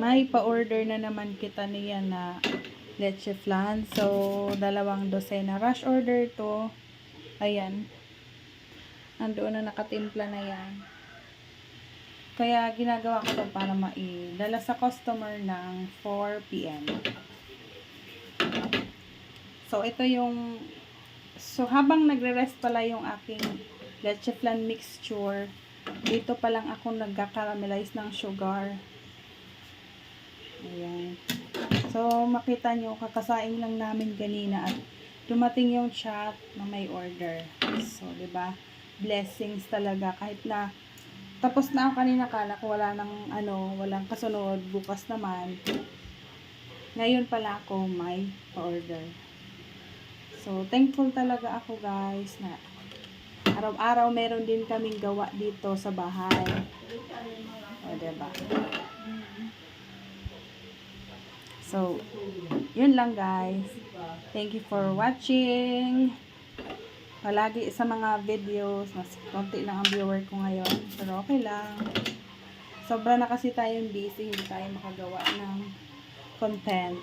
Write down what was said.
May pa-order na naman kita niya na leche flan. So, 2 dosena. Rush order to. Ayan. Andoon na nakatimpla na yan. Kaya ginagawa ko to para maidala sa customer ng 4 PM. So, ito yung... So, habang nagre-rest pala yung aking leche flan mixture, dito pa lang ako nagka-caramelize ng sugar. Ayan. So, makita nyo, kakasain lang namin kanina at dumating yung chat na may order. So, diba? Blessings talaga. Kahit na tapos na ako kanina, kala ko wala nang walang kasunod. Bukas naman. Ngayon pala ako may order. So, thankful talaga ako guys na araw-araw meron din kaming gawa dito sa bahay. O, diba? So, yun lang guys. Thank you for watching. Palagi sa mga videos, mas konti lang ang viewer ko ngayon. Pero okay lang. Sobra na kasi tayong busy, hindi tayo makagawa ng content.